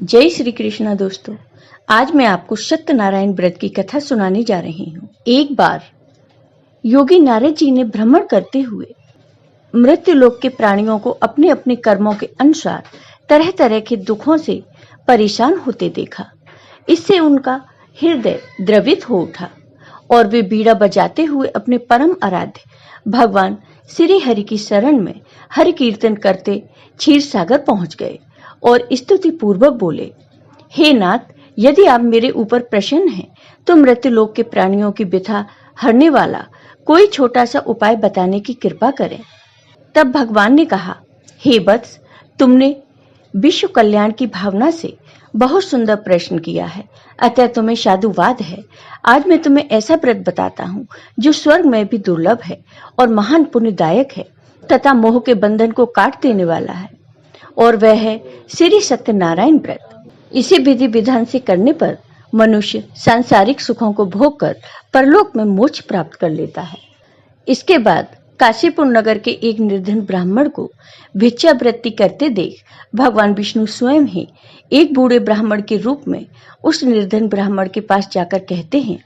जय श्री कृष्णा दोस्तों। आज मैं आपको सत्यनारायण व्रत की कथा सुनाने जा रही हूँ। एक बार योगी नारद जी ने भ्रमण करते हुए मृत्यु लोक के प्राणियों को अपने अपने कर्मों के अनुसार तरह तरह के दुखों से परेशान होते देखा। इससे उनका हृदय द्रवित हो उठा और वे बीड़ा बजाते हुए अपने परम आराध्य भगवान श्री हरि की शरण में हरि कीर्तन करते क्षीर सागर पहुंच गए और स्तुति पूर्वक बोले, हे नाथ, यदि आप मेरे ऊपर प्रसन्न हैं तो मृत्युलोक के प्राणियों की व्यथा हरने वाला कोई छोटा सा उपाय बताने की कृपा करें। तब भगवान ने कहा, हे वत्स, तुमने विश्व कल्याण की भावना से बहुत सुंदर प्रश्न किया है, अतः तुम्हें साधुवाद है। आज मैं तुम्हें ऐसा व्रत बताता हूँ जो स्वर्ग में भी दुर्लभ है और महान पुण्यदायक है तथा मोह के बंधन को काट देने वाला है, और वह है श्री सत्यनारायण व्रत। इसे विधि विधान से करने पर मनुष्य सांसारिक सुखों को भोग कर परलोक में मोक्ष प्राप्त कर लेता है। इसके बाद काशीपुर नगर के एक निर्धन ब्राह्मण को भिक्षावृत्ति करते देख भगवान विष्णु स्वयं ही एक बूढ़े ब्राह्मण के रूप में उस निर्धन ब्राह्मण के पास जाकर कहते हैं,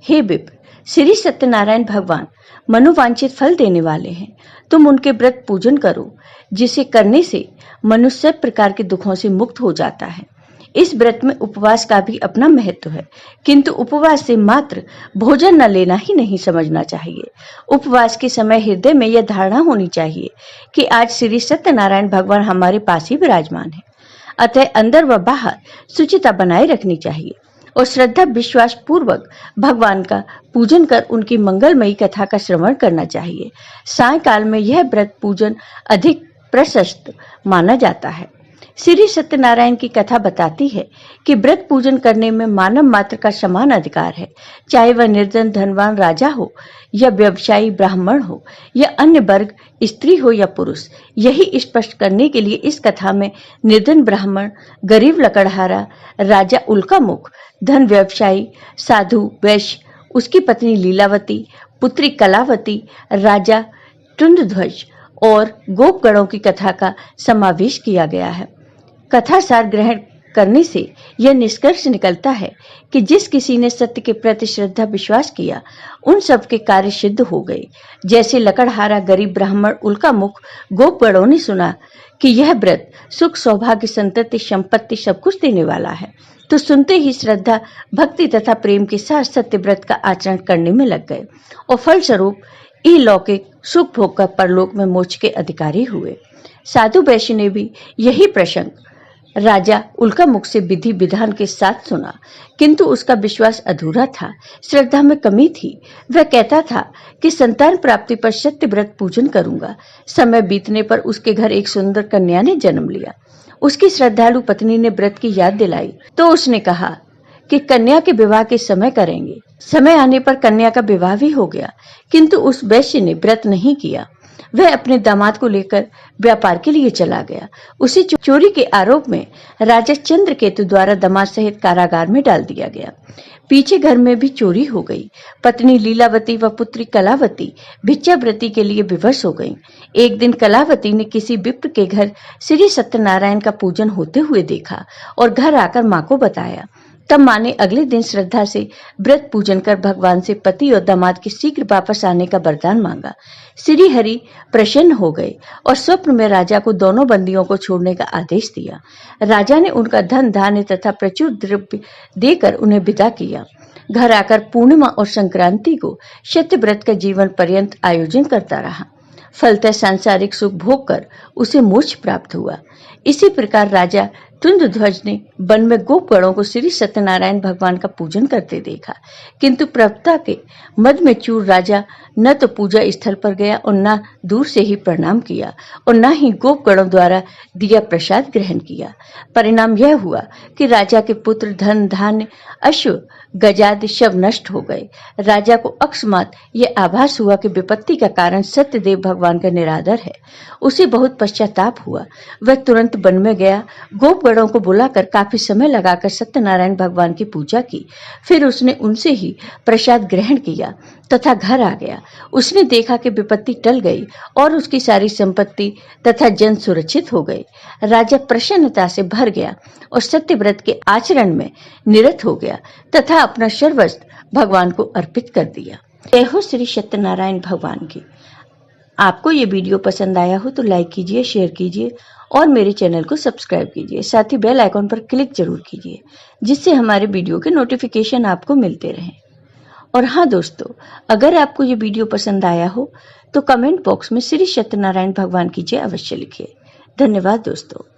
हे विप्र, श्री सत्यनारायण भगवान मनोवांछित फल देने वाले हैं। तुम उनके व्रत पूजन करो, जिसे करने से मनुष्य सब प्रकार के दुखों से मुक्त हो जाता है। इस व्रत में उपवास का भी अपना महत्व है, किंतु उपवास से मात्र भोजन न लेना ही नहीं समझना चाहिए। उपवास के समय हृदय में यह धारणा होनी चाहिए कि आज श्री सत्यनारायण भगवान हमारे पास ही विराजमान है, अतः अंदर व बाहर शुचिता बनाए रखनी चाहिए और श्रद्धा विश्वास पूर्वक भगवान का पूजन कर उनकी मंगलमयी कथा का श्रवण करना चाहिए। सायंकाल में यह व्रत पूजन अधिक प्रशस्त माना जाता है। श्री सत्यनारायण की कथा बताती है कि व्रत पूजन करने में मानव मात्र का समान अधिकार है, चाहे वह निर्धन धनवान राजा हो या व्यवसायी ब्राह्मण हो या अन्य वर्ग, स्त्री हो या पुरुष। यही स्पष्ट करने के लिए इस कथा में निर्धन ब्राह्मण, गरीब लकड़हारा, राजा उल्कामुख, धन व्यवसायी, साधु वैश्य, उसकी पत्नी लीलावती, पुत्री कलावती, राजा टुंडध्वज और गोपगणों की कथा का समावेश किया गया है। कथा सार ग्रहण करने से यह निष्कर्ष निकलता है कि जिस किसी ने सत्य के प्रति श्रद्धा विश्वास किया, उन सब के कार्य सिद्ध हो गए। जैसे लकड़हारा गरीब ब्राह्मण उल्कामुख गोपगणों ने सुना कि यह व्रत सुख सौभाग्य संतति संपत्ति सब कुछ देने वाला है, तो सुनते ही श्रद्धा भक्ति तथा प्रेम के साथ सत्य व्रत का आचरण करने में लग गए और फलस्वरूप इहलौकिक सुख भोग कर परलोक में मोक्ष के अधिकारी हुए। साधु वैश्य ने भी यही प्रसंग राजा उल्कामुख से विधि विधान के साथ सुना, किंतु उसका विश्वास अधूरा था, श्रद्धा में कमी थी। वह कहता था कि संतान प्राप्ति पर सत्य व्रत पूजन करूंगा। समय बीतने पर उसके घर एक सुंदर कन्या ने जन्म लिया। उसकी श्रद्धालु पत्नी ने व्रत की याद दिलाई तो उसने कहा कि कन्या के विवाह के समय करेंगे। समय आने पर कन्या का विवाह भी हो गया, किंतु उस वैश्य ने व्रत नहीं किया। वह अपने दामाद को लेकर व्यापार के लिए चला गया। उसे चोरी के आरोप में राजा चंद्रकेतु द्वारा दामाद सहित कारागार में डाल दिया गया। पीछे घर में भी चोरी हो गई। पत्नी लीलावती व पुत्री कलावती भिक्षावृत्ति के लिए विवश हो गईं। एक दिन कलावती ने किसी विप्र के घर श्री सत्यनारायण का पूजन होते हुए देखा और घर आकर मां को बताया। तब मां ने अगले दिन श्रद्धा से व्रत पूजन कर भगवान से पति और दामाद के शीघ्र वापस आने का वरदान मांगा। श्री हरि प्रसन्न हो गए और स्वप्न में राजा को दोनों बंदियों को छोड़ने का आदेश दिया। राजा ने उनका धन धान्य तथा प्रचुर द्रव्य देकर उन्हें विदा किया। घर आकर पूर्णिमा और संक्रांति को सत्य व्रत का जीवन पर्यंत आयोजन करता रहा। फलतः सांसारिक सुख भोग कर उसे मोक्ष प्राप्त हुआ। इसी प्रकार राजा टुंडध्वज ने वन में गोपगणों को श्री सत्यनारायण भगवान का पूजन करते देखा, किंतु प्रवक्ता के मद में चूर राजा न तो पूजा स्थल पर गया और न दूर से ही प्रणाम किया और न ही गोपगणों द्वारा दिया प्रसाद ग्रहण किया। परिणाम यह हुआ कि राजा के पुत्र, धन धान्य, अश्व गजादि सब नष्ट हो गए। राजा को अकस्मात यह आभास हुआ कि विपत्ति का कारण सत्यदेव भगवान का निरादर है। उसे बहुत पश्चाताप हुआ। वह तुरंत वन में गया, गोपगणों को बुलाकर काफी समय लगाकर सत्यनारायण भगवान की पूजा की। फिर उसने उनसे ही प्रसाद ग्रहण किया तथा घर आ गया। उसने देखा कि विपत्ति टल गई और उसकी सारी संपत्ति तथा जन सुरक्षित हो गए। राजा प्रसन्नता से भर गया और सत्यव्रत के आचरण में निरत हो गया तथा अपना सर्वस्व भगवान को अर्पित कर दिया। जय हो श्री सत्यनारायण भगवान की। आपको ये वीडियो पसंद आया हो तो लाइक कीजिए, शेयर कीजिए और मेरे चैनल को सब्सक्राइब कीजिए। साथ ही बेल आइकॉन पर क्लिक जरूर कीजिए जिससे हमारे वीडियो के नोटिफिकेशन आपको मिलते रहें। और हाँ दोस्तों, अगर आपको ये वीडियो पसंद आया हो तो कमेंट बॉक्स में श्री सत्यनारायण भगवान की जय अवश्य लिखिए। धन्यवाद दोस्तों।